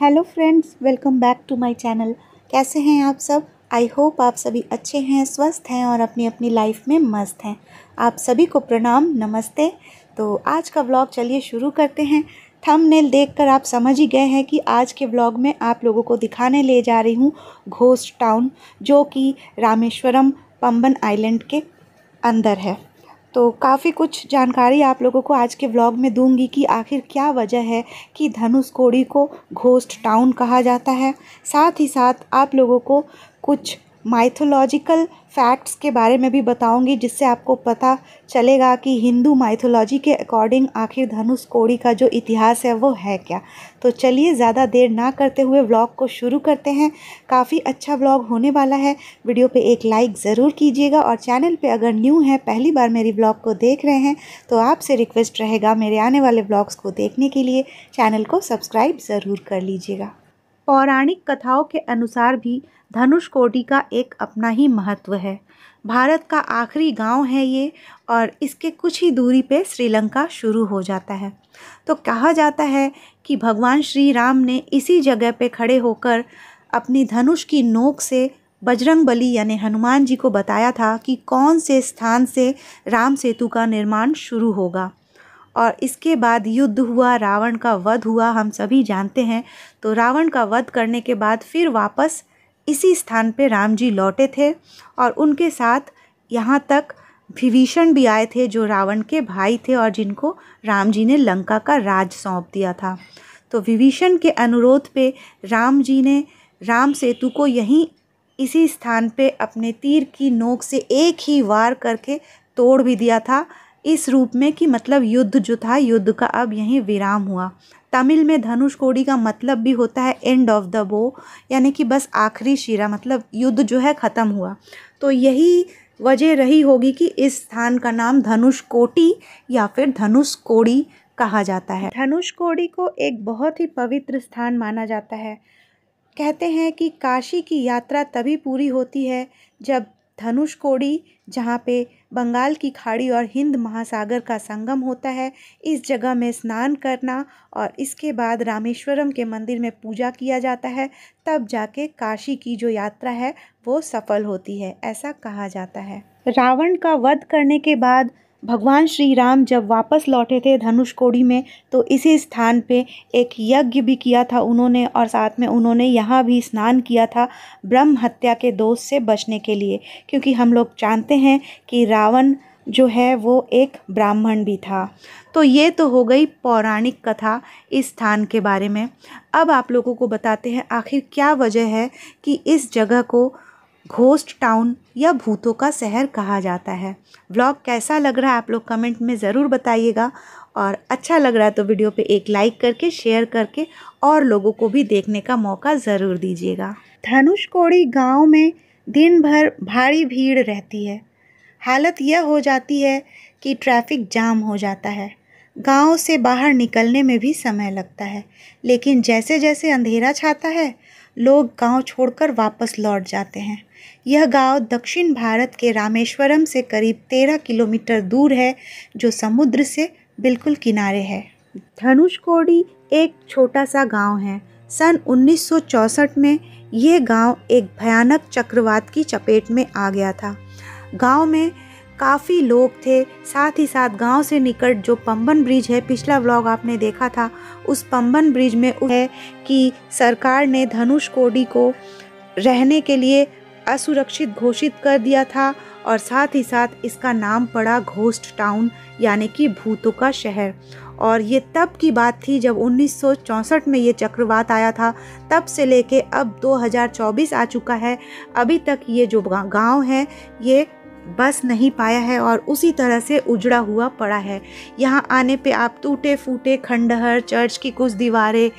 Hello friends, welcome back to my channel. कैसे हैं आप सब? आई होप आप सभी अच्छे हैं, स्वस्थ हैं और अपनी अपनी लाइफ में मस्त हैं। आप सभी को प्रणाम, नमस्ते। तो आज का व्लॉग चलिए शुरू करते हैं। थंबनेल देखकर आप समझ ही गए हैं कि आज के व्लॉग में आप लोगों को दिखाने ले जा रही हूँ घोस्ट टाउन, जो कि रामेश्वरम पंबन आइलैंड के अंदर है। तो काफ़ी कुछ जानकारी आप लोगों को आज के व्लॉग में दूंगी कि आखिर क्या वजह है कि धनुषकोडी को घोस्ट टाउन कहा जाता है। साथ ही साथ आप लोगों को कुछ माइथोलॉजिकल फैक्ट्स के बारे में भी बताऊंगी, जिससे आपको पता चलेगा कि हिंदू माइथोलॉजी के अकॉर्डिंग आखिर धनुषकोडी का जो इतिहास है वो है क्या। तो चलिए ज़्यादा देर ना करते हुए व्लॉग को शुरू करते हैं। काफ़ी अच्छा व्लॉग होने वाला है। वीडियो पे एक लाइक ज़रूर कीजिएगा और चैनल पे अगर न्यू हैं, पहली बार मेरी व्लॉग को देख रहे हैं, तो आपसे रिक्वेस्ट रहेगा मेरे आने वाले व्लॉग्स को देखने के लिए चैनल को सब्सक्राइब ज़रूर कर लीजिएगा। पौराणिक कथाओं के अनुसार भी धनुषकोडी का एक अपना ही महत्व है। भारत का आखिरी गांव है ये, और इसके कुछ ही दूरी पे श्रीलंका शुरू हो जाता है। तो कहा जाता है कि भगवान श्री राम ने इसी जगह पे खड़े होकर अपनी धनुष की नोक से बजरंगबली यानी हनुमान जी को बताया था कि कौन से स्थान से राम सेतु का निर्माण शुरू होगा। और इसके बाद युद्ध हुआ, रावण का वध हुआ, हम सभी जानते हैं। तो रावण का वध करने के बाद फिर वापस इसी स्थान पे राम जी लौटे थे, और उनके साथ यहाँ तक विभीषण भी आए थे, जो रावण के भाई थे और जिनको राम जी ने लंका का राज सौंप दिया था। तो विभीषण के अनुरोध पे राम जी ने राम सेतु को यहीं इसी स्थान पे अपने तीर की नोक से एक ही वार करके तोड़ भी दिया था, इस रूप में कि मतलब युद्ध जो था, युद्ध का अब यहीं विराम हुआ। तमिल में धनुषकोडी का मतलब भी होता है एंड ऑफ द बो, यानी कि बस आखिरी शिरा, मतलब युद्ध जो है ख़त्म हुआ। तो यही वजह रही होगी कि इस स्थान का नाम धनुषकोटी या फिर धनुषकोडी कहा जाता है। धनुषकोडी को एक बहुत ही पवित्र स्थान माना जाता है। कहते हैं कि काशी की यात्रा तभी पूरी होती है जब धनुषकोडी, जहाँ पे बंगाल की खाड़ी और हिंद महासागर का संगम होता है, इस जगह में स्नान करना और इसके बाद रामेश्वरम के मंदिर में पूजा किया जाता है, तब जाके काशी की जो यात्रा है वो सफल होती है, ऐसा कहा जाता है। रावण का वध करने के बाद भगवान श्री राम जब वापस लौटे थे धनुषकोडी में, तो इसी स्थान पे एक यज्ञ भी किया था उन्होंने, और साथ में उन्होंने यहाँ भी स्नान किया था ब्रह्म हत्या के दोष से बचने के लिए, क्योंकि हम लोग जानते हैं कि रावण जो है वो एक ब्राह्मण भी था। तो ये तो हो गई पौराणिक कथा इस स्थान के बारे में। अब आप लोगों को बताते हैं आखिर क्या वजह है कि इस जगह को घोस्ट टाउन या भूतों का शहर कहा जाता है। व्लॉग कैसा लग रहा है आप लोग कमेंट में ज़रूर बताइएगा, और अच्छा लग रहा है तो वीडियो पे एक लाइक करके, शेयर करके और लोगों को भी देखने का मौका ज़रूर दीजिएगा। धनुषकोडी गांव में दिन भर भारी भीड़ रहती है। हालत यह हो जाती है कि ट्रैफिक जाम हो जाता है। गांव से बाहर निकलने में भी समय लगता है, लेकिन जैसे जैसे अंधेरा छाता है लोग गांव छोड़कर वापस लौट जाते हैं। यह गांव दक्षिण भारत के रामेश्वरम से करीब 13 किलोमीटर दूर है, जो समुद्र से बिल्कुल किनारे है। धनुषकोडी एक छोटा सा गांव है। सन 1964 में यह गांव एक भयानक चक्रवात की चपेट में आ गया था। गांव में काफ़ी लोग थे, साथ ही साथ गांव से निकट जो पंबन ब्रिज है, पिछला व्लॉग आपने देखा था, उस पंबन ब्रिज में है कि सरकार ने धनुषकोडी को रहने के लिए असुरक्षित घोषित कर दिया था, और साथ ही साथ इसका नाम पड़ा घोस्ट टाउन यानी कि भूतों का शहर। और ये तब की बात थी जब 1964 में ये चक्रवात आया था। तब से लेके अब 2024 आ चुका है, अभी तक ये जो गांव है ये बस नहीं पाया है और उसी तरह से उजड़ा हुआ पड़ा है। यहाँ आने पे आप टूटे फूटे खंडहर, चर्च की कुछ दीवारें,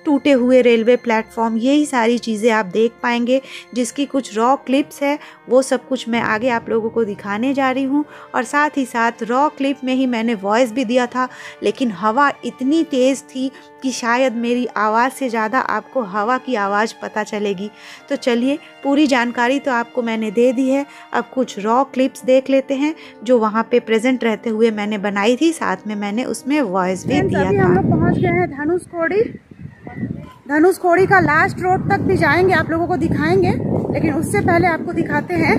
टूटे हुए रेलवे प्लेटफॉर्म, यही सारी चीज़ें आप देख पाएंगे, जिसकी कुछ रॉ क्लिप्स है वो सब कुछ मैं आगे आप लोगों को दिखाने जा रही हूँ। और साथ ही साथ रॉ क्लिप में ही मैंने वॉइस भी दिया था, लेकिन हवा इतनी तेज़ थी कि शायद मेरी आवाज़ से ज़्यादा आपको हवा की आवाज़ पता चलेगी। तो चलिए, पूरी जानकारी तो आपको मैंने दे दी है, अब कुछ रॉ क्लिप्स देख लेते हैं जो वहाँ पे प्रेजेंट रहते हुए मैंने बनाई थी, साथ में मैंने उसमें वॉइस भी दिया था। हम लोग पहुँच गए हैं धनुषकोडी। धनुषकोडी का लास्ट रोड तक भी जाएंगे, आप लोगों को दिखाएंगे, लेकिन उससे पहले आपको दिखाते हैं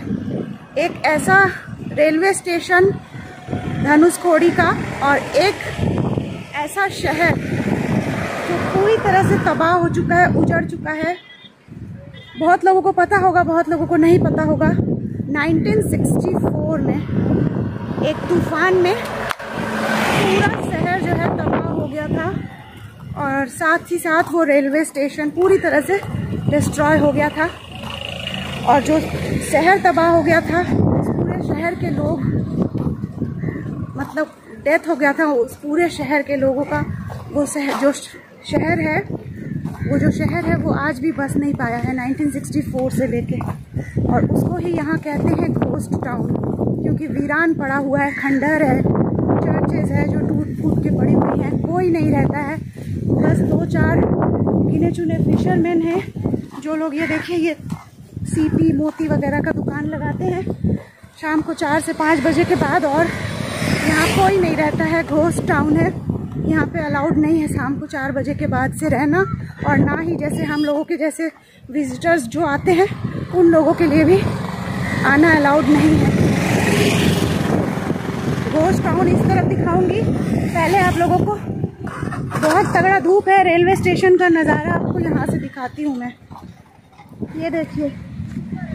एक ऐसा रेलवे स्टेशन धनुषकोडी का और एक ऐसा शहर जो पूरी तरह से तबाह हो चुका है, उजड़ चुका है। बहुत लोगों को पता होगा, बहुत लोगों को नहीं पता होगा। 1964 में एक तूफान में पूरा शहर जो है तबाह हो गया था और साथ ही साथ वो रेलवे स्टेशन पूरी तरह से डिस्ट्रॉय हो गया था। और जो शहर तबाह हो गया था, उस पूरे शहर के लोग, मतलब डेथ हो गया था उस पूरे शहर के लोगों का। वो जो शहर है वो आज भी बस नहीं पाया है 1964 से लेके। और उसको ही यहाँ कहते हैं घोस्ट टाउन, क्योंकि वीरान पड़ा हुआ है, खंडहर है, चर्चेज है जो टूट फूट के पड़ी हुई हैं, कोई नहीं रहता है। बस 2-4 गिने चुने फिशरमैन हैं जो लोग, ये देखिए, ये सीपी मोती वगैरह का दुकान लगाते हैं शाम को 4 से 5 बजे के बाद, और यहाँ कोई नहीं रहता है। घोस्ट टाउन है, यहाँ पे अलाउड नहीं है शाम को 4 बजे के बाद से रहना, और ना ही जैसे हम लोगों के जैसे विजिटर्स जो आते हैं उन लोगों के लिए भी आना अलाउड नहीं है। घोस्ट टाउन इस तरफ दिखाऊंगी। पहले आप लोगों को, बहुत तगड़ा धूप है, रेलवे स्टेशन का नज़ारा आपको यहाँ से दिखाती हूँ मैं। ये देखिए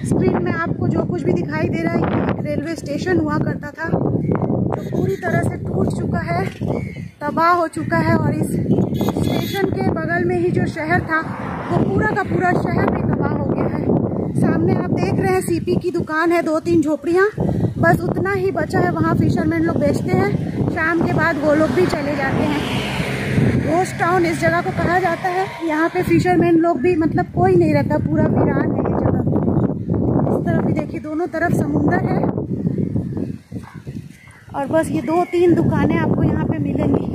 स्क्रीन में आपको जो कुछ भी दिखाई दे रहा है, ये रेलवे स्टेशन हुआ करता था, तो पूरी तरह से टूट चुका है, तबाह हो चुका है। और इस स्टेशन के बगल में ही जो शहर था, वो पूरा का पूरा शहर भी तबाह हो गया है। सामने आप देख रहे हैं सीपी की दुकान है, 2-3 झोपड़ियाँ, बस उतना ही बचा है। वहाँ फिशरमैन लोग बेचते हैं, शाम के बाद वो लोग भी चले जाते हैं। घोस्ट टाउन इस जगह को कहा जाता है। यहाँ पे फिशरमैन लोग भी, मतलब कोई नहीं रहता, पूरा वीरान है ये जगह। इस तरफ भी देखिए, दोनों तरफ समुंदर है और बस ये 2-3 दुकानें आपको यहाँ पे मिलेंगी।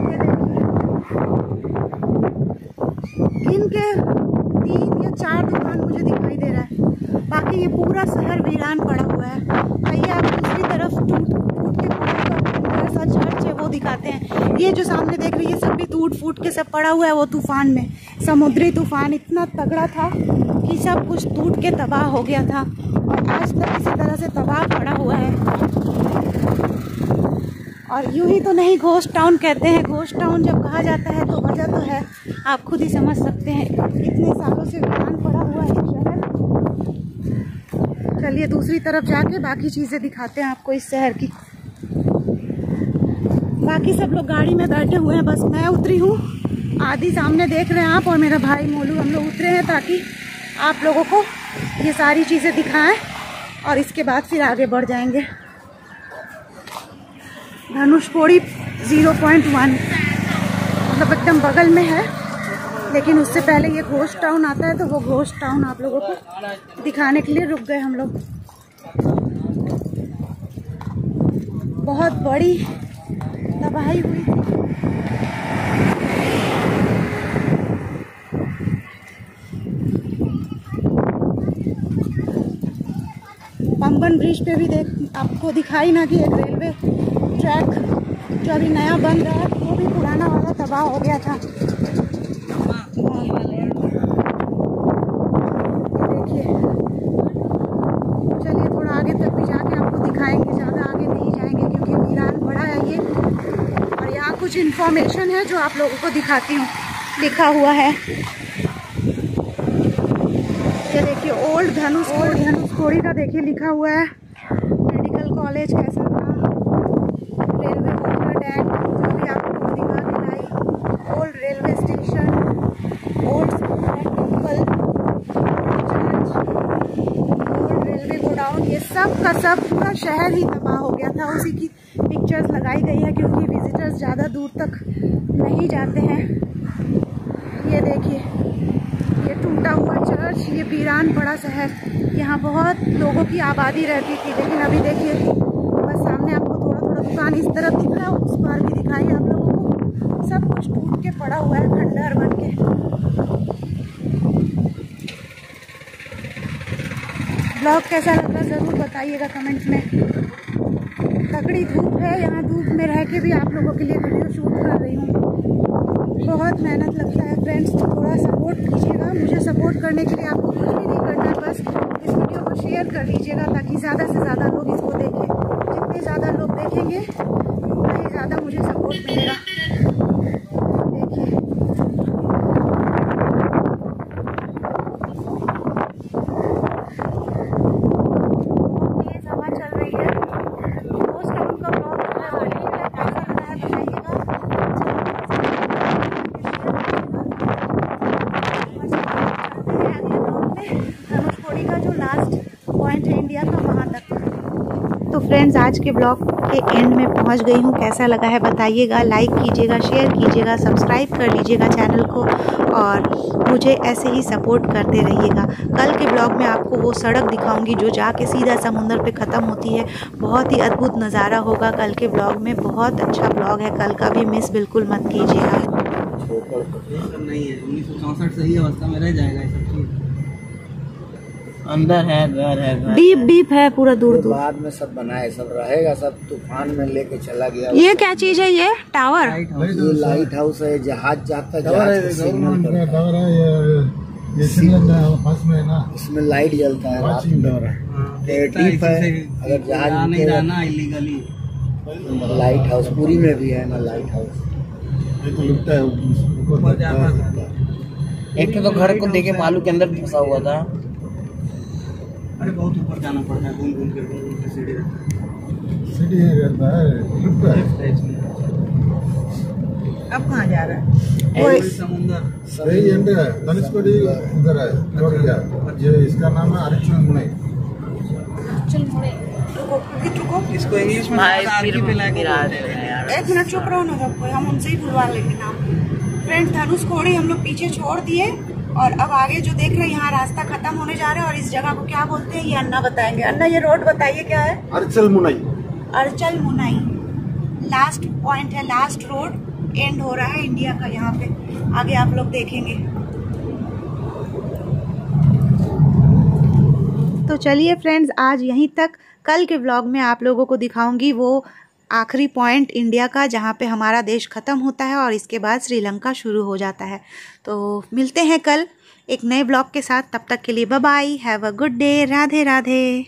ये देखिए, इनके 3 या 4 दुकान मुझे दिखाई दे रहा है, बाकी ये पूरा शहर वीरान पड़ा हुआ है। आइए आप दूसरी तरफ टूट फूट के पड़ा हुआ चर्च है वो दिखाते हैं। ये जो सामने देख रही है, सब भी टूट फूट के सब पड़ा हुआ है। वो तूफान में, समुद्री तूफान इतना तगड़ा था कि सब कुछ टूट के तबाह हो गया था, और आज तक इसी तरह से तबाह पड़ा हुआ है। और यूं ही तो नहीं घोस्ट टाउन कहते हैं। घोस्ट टाउन जब कहा जाता है तो वजह तो है, आप खुद ही समझ सकते हैं, इतने सालों से वीरान पड़ा हुआ है शहर। चलिए दूसरी तरफ जाके बाकी चीज़ें दिखाते हैं आपको इस शहर की। बाकी सब लोग गाड़ी में बैठे हुए हैं, बस मैं उतरी हूँ। आदि सामने देख रहे हैं आप, और मेरा भाई मोलू, हम लोग उतरे हैं ताकि आप लोगों को ये सारी चीज़ें दिखाएं, और इसके बाद फिर आगे बढ़ जाएंगे। धनुषकोडी 0.1 मतलब एकदम बगल में है, लेकिन उससे पहले ये घोस्ट टाउन आता है, तो वो घोस्ट टाउन आप लोगों को दिखाने के लिए रुक गए हम लोग। बहुत बड़ी तबाही हुई थी। पंबन ब्रिज पे भी आपको दिखाई ना कि एक रेलवे ट्रैक जो अभी नया बन रहा है, वो भी पुराना वाला तबाह हो गया था। देखिए, चलिए थोड़ा आगे तक भी जाके आपको दिखाएंगे, ज़्यादा आगे नहीं जाएंगे क्योंकि वीरान बड़ा है ये। और यहाँ कुछ इन्फॉर्मेशन है जो आप लोगों को दिखाती हूँ, लिखा हुआ है। ये देखिए, ओल्ड धनुषकोडी का देखिए लिखा हुआ है। मेडिकल कॉलेज कैसा था, रेलवे वाटर टैंक जो भी आप लोगों को दिखा के लाई, old railway station, old temple, church, old railway godown, ये सब का सब पूरा शहर ही तबाह हो गया था। उसी की पिक्चर्स लगाई गई है क्योंकि विजिटर्स ज़्यादा दूर तक नहीं जाते हैं। ये देखिए, ये टूटा हुआ चर्च, ये वीरान पड़ा शहर। यहाँ बहुत लोगों की आबादी रहती थी, लेकिन अभी देखिए, बस सामने आपको थोड़ा थोड़ा दुकान इस तरफ दिख रहा है, उस पार भी दिखाई आप लोगों को। सब कुछ टूट के पड़ा हुआ है, खंडहर बन के। ब्लॉग कैसा लगा ज़रूर बताइएगा कमेंट में। तगड़ी धूप है, यहाँ धूप में रह के भी आप लोगों के लिए वीडियो शूट कर रही हूँ। बहुत मेहनत लगता है फ्रेंड्स, तो थोड़ा सपोर्ट कीजिएगा। मुझे सपोर्ट करने के लिए आपको कुछ भी नहीं करना है, बस इस वीडियो को शेयर कर लीजिएगा ताकि ज़्यादा से ज़्यादा लोग इसको देखें। जितने ज़्यादा लोग देखेंगे उतना ही ज़्यादा मुझे सपोर्ट मिलेगा। देखिए बहुत तेज़ हवा चल रही है। मोस्ट ऑफ उनका ब्लॉग जो है आने के लिए कैसा लगा है बताइएगा। धनुषकोडी का जो लास्ट पॉइंट है इंडिया का, वहाँ तक। तो फ्रेंड्स आज के ब्लॉग के एंड में पहुँच गई हूँ। कैसा लगा है बताइएगा, लाइक कीजिएगा, शेयर कीजिएगा, सब्सक्राइब कर लीजिएगा चैनल को और मुझे ऐसे ही सपोर्ट करते रहिएगा। कल के ब्लॉग में आपको वो सड़क दिखाऊंगी जो जाके सीधा समुंदर पे ख़त्म होती है। बहुत ही अद्भुत नज़ारा होगा कल के ब्लॉग में। बहुत अच्छा ब्लॉग है कल का भी, मिस बिल्कुल मत कीजिएगा। नहीं है 1964 सही अवस्था में रह जाएगा ये सब चीज। अंदर है, घर है, घर डीप डीप है पूरा दूर दूर। बाद में सब बनाए, सब रहेगा, सब तूफान में लेके चला गया। ये क्या चीज है? ये टावर, ये लाइट हाउस है, जहाज जाता है, जहाज का सिग्नल करता है। इसमें लाइट जलता है रात में। डीप है, अगर जहाज नहीं रहना इलीगली। लाइट हाउस पूरी में भी है ना, लाइट हाउस एक तो घर को देखे मालूम के अंदर फंसा हुआ था। अरे बहुत ऊपर जाना पड़ता है, घूम घूम के सीढ़ी रहता है। अब कहाँ जा रहा है? समुंदर सही है, धनुषकोडी इधर है, क्या ये इसका नाम है अरिचल मुनई। चल मुड़े, रुको। इसको इंग्लिश में एक मिनट चुप रहो ना सबको, हम उनसे ही बुलवा लेंगे नाम। फ्रेंड्स धनुषकोडी हम लोग पीछे छोड़ दिए और अब आगे जो देख रहे हैं यहाँ रास्ता खत्म होने जा रहा है। और इस जगह को क्या बोलते हैं ये अन्ना बताएंगे। अन्ना ये रोड बताइए क्या है? अरिचल मुनई। अरिचल मुनई लास्ट पॉइंट है, लास्ट रोड एंड हो रहा है इंडिया का। यहाँ पे आगे आप लोग देखेंगे। तो चलिए फ्रेंड्स आज यहीं तक। कल के व्लॉग में आप लोगों को दिखाऊंगी वो आखिरी पॉइंट इंडिया का जहाँ पे हमारा देश ख़त्म होता है और इसके बाद श्रीलंका शुरू हो जाता है। तो मिलते हैं कल एक नए ब्लॉग के साथ। तब तक के लिए bye bye, have a good day, Radhe Radhe.